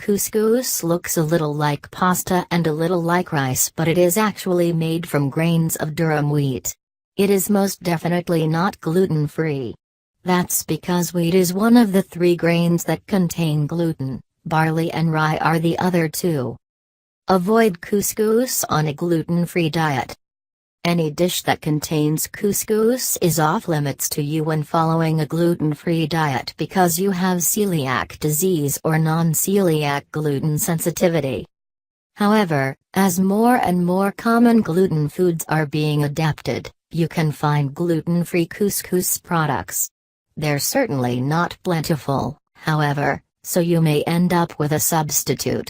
couscous looks a little like pasta and a little like rice, but it is actually made from grains of durum wheat. It is most definitely not gluten-free. That's because wheat is one of the 3 grains that contain gluten, barley and rye are the other 2. Avoid couscous on a gluten-free diet. Any dish that contains couscous is off-limits to you when following a gluten-free diet because you have celiac disease or non-celiac gluten sensitivity. However, as more and more common gluten foods are being adapted, you can find gluten-free couscous products. They're certainly not plentiful, however, so you may end up with a substitute.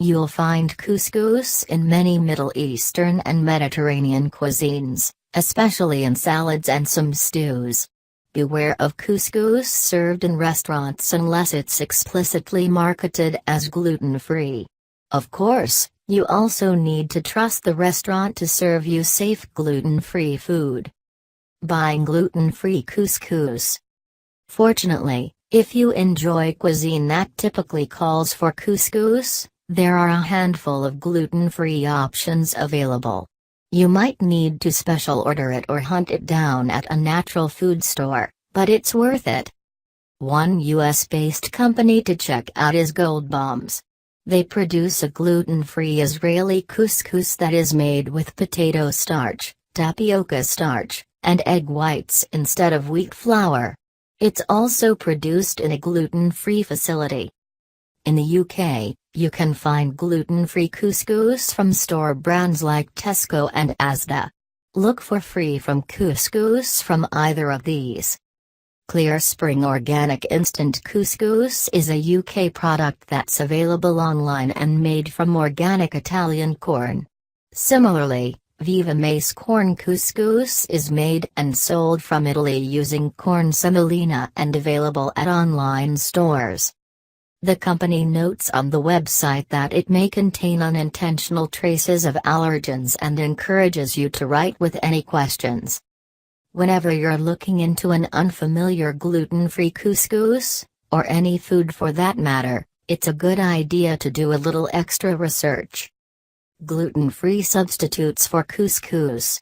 You'll find couscous in many Middle Eastern and Mediterranean cuisines, especially in salads and some stews. Beware of couscous served in restaurants unless it's explicitly marketed as gluten-free. Of course, you also need to trust the restaurant to serve you safe gluten-free food. Buying gluten-free couscous. Fortunately, if you enjoy cuisine that typically calls for couscous, there are a handful of gluten-free options available. You might need to special order it or hunt it down at a natural food store, but it's worth it. One US-based company to check out is Gold Bombs. They produce a gluten-free Israeli couscous that is made with potato starch, tapioca starch, and egg whites instead of wheat flour. It's also produced in a gluten-free facility. In the UK, you can find gluten-free couscous from store brands like Tesco and Asda. Look for free from couscous from either of these. Clear Spring Organic Instant Couscous is a UK product that's available online and made from organic Italian corn. Similarly, Viva Mace Corn Couscous is made and sold from Italy using corn semolina and available at online stores. The company notes on the website that it may contain unintentional traces of allergens and encourages you to write with any questions. Whenever you're looking into an unfamiliar gluten-free couscous, or any food for that matter, it's a good idea to do a little extra research. Gluten-free substitutes for couscous.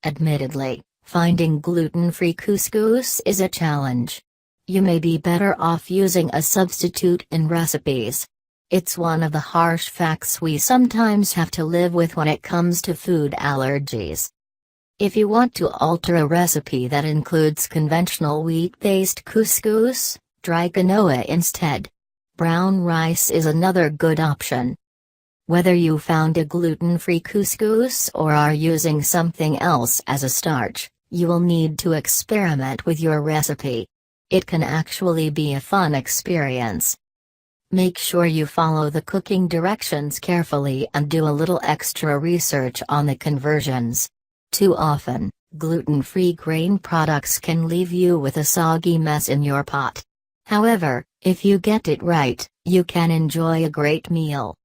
Admittedly, finding gluten-free couscous is a challenge. You may be better off using a substitute in recipes. It's one of the harsh facts we sometimes have to live with when it comes to food allergies. If you want to alter a recipe that includes conventional wheat-based couscous, try quinoa instead. Brown rice is another good option. Whether you found a gluten-free couscous or are using something else as a starch, you will need to experiment with your recipe. It can actually be a fun experience. Make sure you follow the cooking directions carefully and do a little extra research on the conversions. Too often, gluten-free grain products can leave you with a soggy mess in your pot. However, if you get it right, you can enjoy a great meal.